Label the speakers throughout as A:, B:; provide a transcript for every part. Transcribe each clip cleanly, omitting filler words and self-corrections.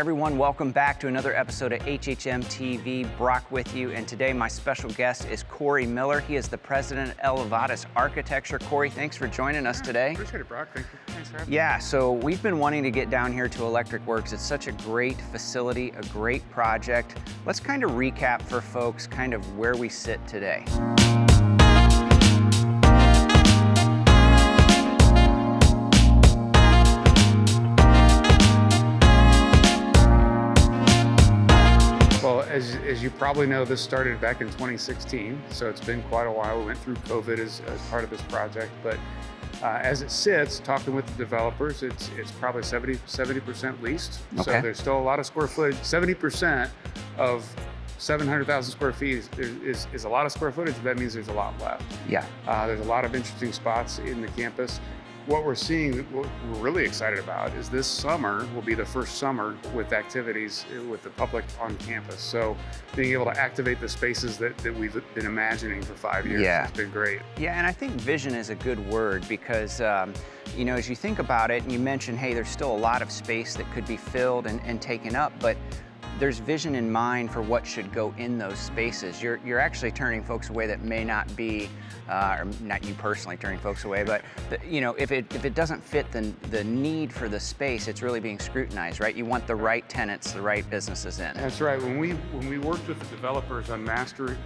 A: everyone, welcome back to another episode of HHMtv. Brock with you, and today my special guest is Corey Miller. He is the president of Elevatus Architecture. Corey, thanks for joining us today.
B: Appreciate it, Brock. Thank you. Thanks for having me.
A: Yeah, so we've been wanting to get down here to Electric Works. It's such a great facility, a great project. Let's kind of recap for folks kind of where we sit today.
B: Well, as you probably know, this started back in 2016, so it's been quite a while. We went through COVID as part of this project, but as it sits, talking with the developers, it's probably 70% leased.
A: Okay.
B: So there's still a lot of square footage. 70% of 700,000 square feet is a lot of square footage. That means there's a lot left.
A: Yeah.
B: There's a lot of interesting spots in the campus. What we're seeing, what we're really excited about, is this summer will be the first summer with activities with the public on campus. So being able to activate the spaces that we've been imagining for 5 years,
A: Yeah.
B: has been great.
A: Yeah, and I think vision is a good word because, you know, as you think about it, and you mentioned, hey, there's still a lot of space that could be filled and taken up, but there's vision in mind for what should go in those spaces. You're actually turning folks away that may not be, or not you personally turning folks away, but you know, if it doesn't fit the need for the space, it's really being scrutinized, right? You want the right tenants, the right businesses in.
B: That's right. When we worked with the developers on master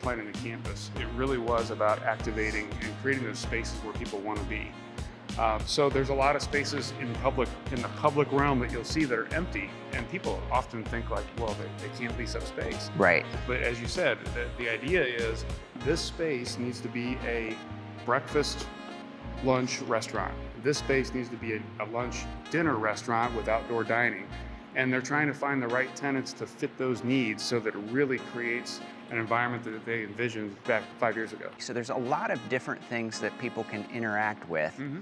B: planning the campus, it really was about activating and creating those spaces where people want to be. So there's a lot of spaces in the public realm that you'll see that are empty, and people often think like, well, they can't lease up space.
A: Right.
B: But as you said, the idea is this space needs to be a breakfast, lunch restaurant. This space needs to be a lunch, dinner restaurant with outdoor dining. And they're trying to find the right tenants to fit those needs so that it really creates an environment that they envisioned back 5 years ago.
A: So there's a lot of different things that people can interact with.
B: Mm-hmm.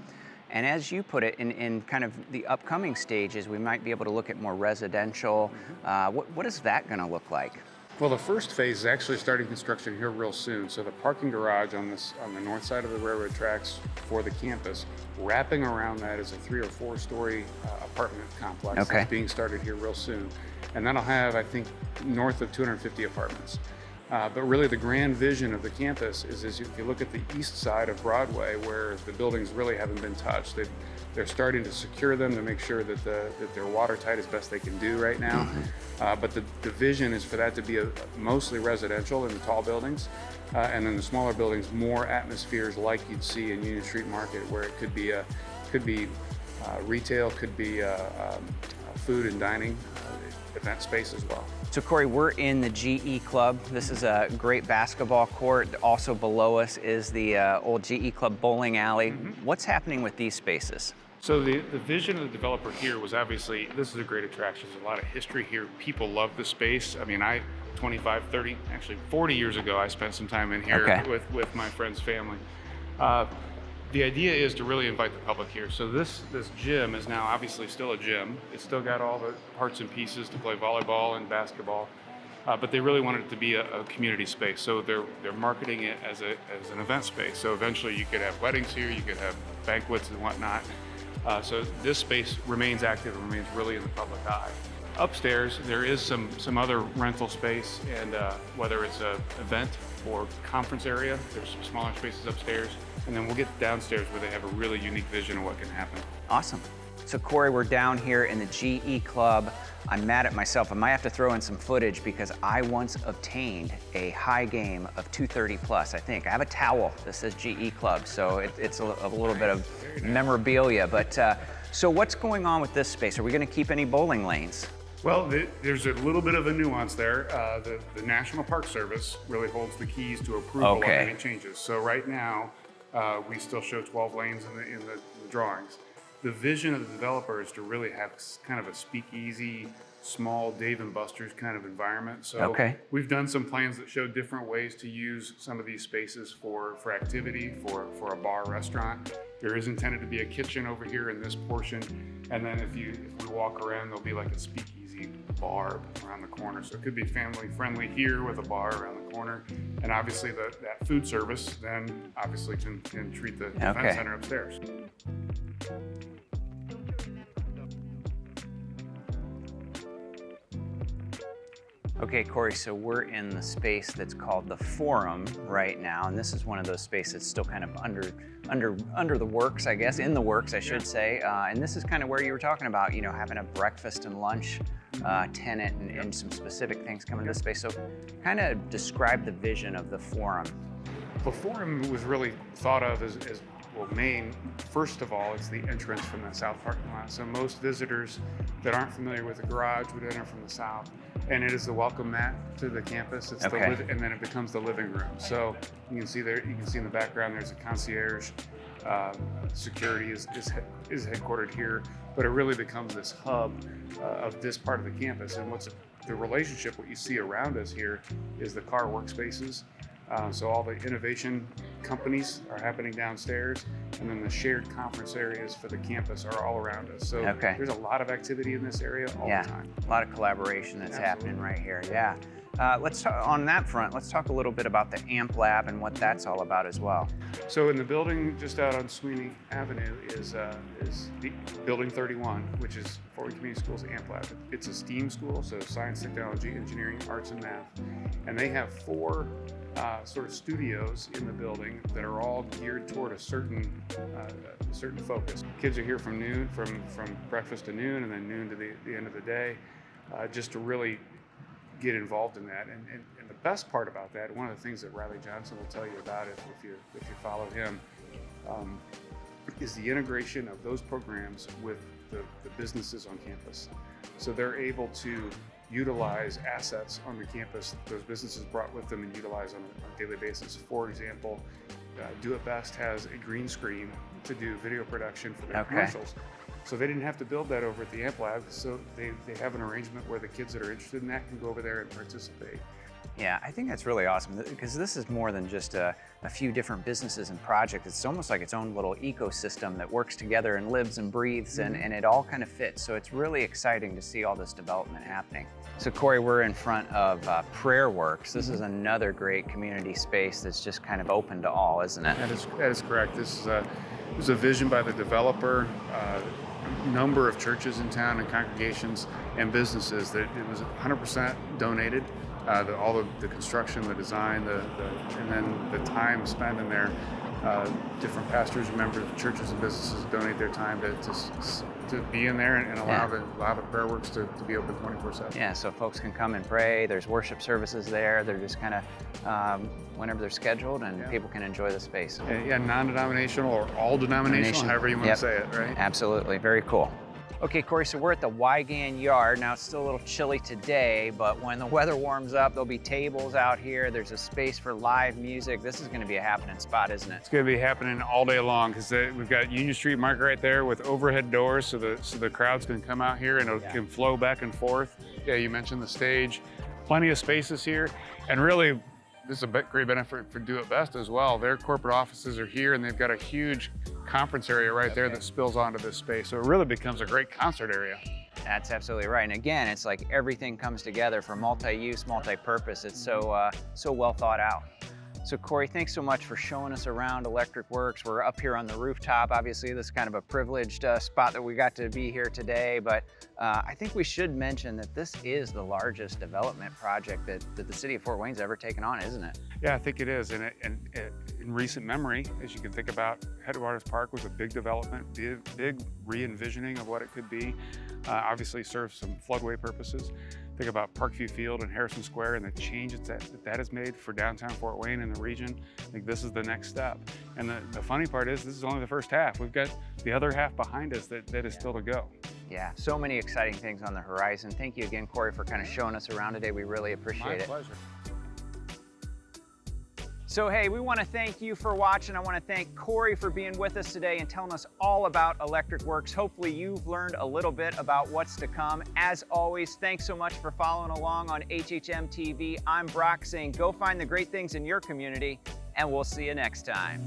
A: And as you put it, in kind of the upcoming stages, we might be able to look at more residential.
B: Mm-hmm.
A: What is that going to look like?
B: Well, the first phase is actually starting construction here real soon. So the parking garage on the north side of the railroad tracks for the campus, wrapping around that is a 3 or 4 story apartment complex.
A: Okay.
B: That's being started here real soon. And that'll have, I think, north of 250 apartments. But really the grand vision of the campus is if you look at the east side of Broadway, where the buildings really haven't been touched, they're starting to secure them to make sure that they're watertight as best they can do right now.
A: Mm-hmm.
B: But the vision is for that to be mostly residential in the tall buildings, and then the smaller buildings, more atmospheres like you'd see in Union Street Market, where it could be retail, could be food and dining, event space as well.
A: So Corey, we're in the GE Club. This is a great basketball court. Also below us is the old GE Club bowling alley.
B: Mm-hmm.
A: What's happening with these spaces?
B: So the vision of the developer here was obviously, this is a great attraction. There's a lot of history here. People love the space. I mean, 25, 30, actually 40 years ago, I spent some time in here.
A: Okay.
B: with my friend's family. The idea is to really invite the public here. So this gym is now obviously still a gym. It's still got all the parts and pieces to play volleyball and basketball, but they really wanted it to be a community space. So they're marketing it as an event space. So eventually you could have weddings here, you could have banquets and whatnot. So this space remains active and remains really in the public eye. Upstairs, there is some other rental space, and whether it's an event or conference area, there's some smaller spaces upstairs. And then we'll get downstairs where they have a really unique vision of what can happen.
A: Awesome. So Corey, we're down here in the GE Club. I'm mad at myself. I might have to throw in some footage because I once obtained a high game of 230 plus, I think. I have a towel that says GE Club, so it's a little bit of memorabilia. But so what's going on with this space? Are we going to keep any bowling lanes?
B: Well, there's a little bit of a nuance there. The National Park Service really holds the keys to approval of any changes. So right now, we still show 12 lanes in the drawings. The vision of the developer is to really have kind of a speakeasy, small Dave & Buster's kind of environment. So we've done some plans that show different ways to use some of these spaces for activity, for a bar restaurant. There is intended to be a kitchen over here in this portion. And then if we walk around, there'll be like a speakeasy bar around the corner. So it could be family friendly here with a bar around the corner. And obviously that food service then obviously can treat the event center upstairs.
A: Okay, Corey, so we're in the space that's called the Forum right now, and this is one of those spaces that's still kind of under the works, I guess, in the works, I should say. And this is kind of where you were talking about, you know, having a breakfast and lunch tenant and some specific things coming to the space. So kind of describe the vision of the Forum.
B: The Forum was really thought of as well, first of all, it's the entrance from the south parking lot. So most visitors that aren't familiar with the garage would enter from the south, and it is the welcome mat to the campus. It's and then it becomes the living room. So you can see there, you can see in the background, there's a concierge. Security is headquartered here, but it really becomes this hub of this part of the campus. And what's the relationship, what you see around us here is the car workspaces. So all the innovation companies are happening downstairs, and then the shared conference areas for the campus are all around us. So there's a lot of activity in this area all the time.
A: A lot of collaboration that's happening right here. Yeah. Let's talk, on that front, let's talk a little bit about the AMP Lab and what that's all about as well.
B: So in the building just out on Sweeney Avenue is the Building 31, which is Fort Wayne Community Schools AMP Lab. It's a STEAM school, so science, technology, engineering, arts, and math. And they have 4 sort of studios in the building that are all geared toward a certain focus. Kids are here from noon, from breakfast to noon, and then noon to the end of the day, just to really get involved in that. And the best part about that, one of the things that Riley Johnson will tell you about if you follow him, is the integration of those programs with the businesses on campus. So they're able to utilize assets on the campus those businesses brought with them and utilize on a daily basis. For example, Do It Best has a green screen to do video production for their commercials. So they didn't have to build that over at the AMP Lab, so they have an arrangement where the kids that are interested in that can go over there and participate.
A: Yeah, I think that's really awesome because this is more than just a few different businesses and projects. It's almost like its own little ecosystem that works together and lives and breathes and it all kind of fits. So it's really exciting to see all this development happening. So Corey, we're in front of Prayerworksfw. This is another great community space that's just kind of open to all, isn't it?
B: That is correct. This is a vision by the developer. Number of churches in town and congregations and businesses that it was 100% donated. All the construction, the design, and then the time spent in there. Different pastors, members of churches and businesses donate their time to be in there and allow the Prayerworks to be open 24/7.
A: Yeah, so folks can come and pray. There's worship services there. They're just kind of whenever they're scheduled, and people can enjoy the space.
B: Yeah, non-denominational or all denominational, however you want to say it, right?
A: Absolutely, very cool. Okay, Corey, so we're at the Weigand Yard. Now, it's still a little chilly today, but when the weather warms up, there'll be tables out here. There's a space for live music. This is going to be a happening spot, isn't it?
B: It's going to be happening all day long because we've got Union Street Market right there with overhead doors, so the crowds can come out here and it can flow back and forth. Yeah, you mentioned the stage. Plenty of spaces here, and really, this is a great benefit for Do It Best as well. Their corporate offices are here, and they've got a huge conference area right there that spills onto this space. So it really becomes a great concert area.
A: That's absolutely right. And again, it's like everything comes together for multi-use, multi-purpose. It's so well thought out. So Corey, thanks so much for showing us around Electric Works. We're up here on the rooftop. Obviously, this is kind of a privileged spot that we got to be here today, but I think we should mention that this is the largest development project that the city of Fort Wayne's ever taken on, isn't it?
B: Yeah, I think it is. And in recent memory, as you can think about, Headwaters Park was a big development, big re-envisioning of what it could be. Obviously serves some floodway purposes. Think about Parkview Field and Harrison Square and the changes that has made for downtown Fort Wayne and the region. I think this is the next step. And the funny part is this is only the first half. We've got the other half behind us that is still to go.
A: Yeah, so many exciting things on the horizon. Thank you again, Corey, for kind of showing us around today. We really appreciate it.
B: My pleasure.
A: So hey, we want to thank you for watching. I want to thank Corey for being with us today and telling us all about Electric Works. Hopefully you've learned a little bit about what's to come. As always, thanks so much for following along on HHMtv. I'm Brock saying go find the great things in your community, and we'll see you next time.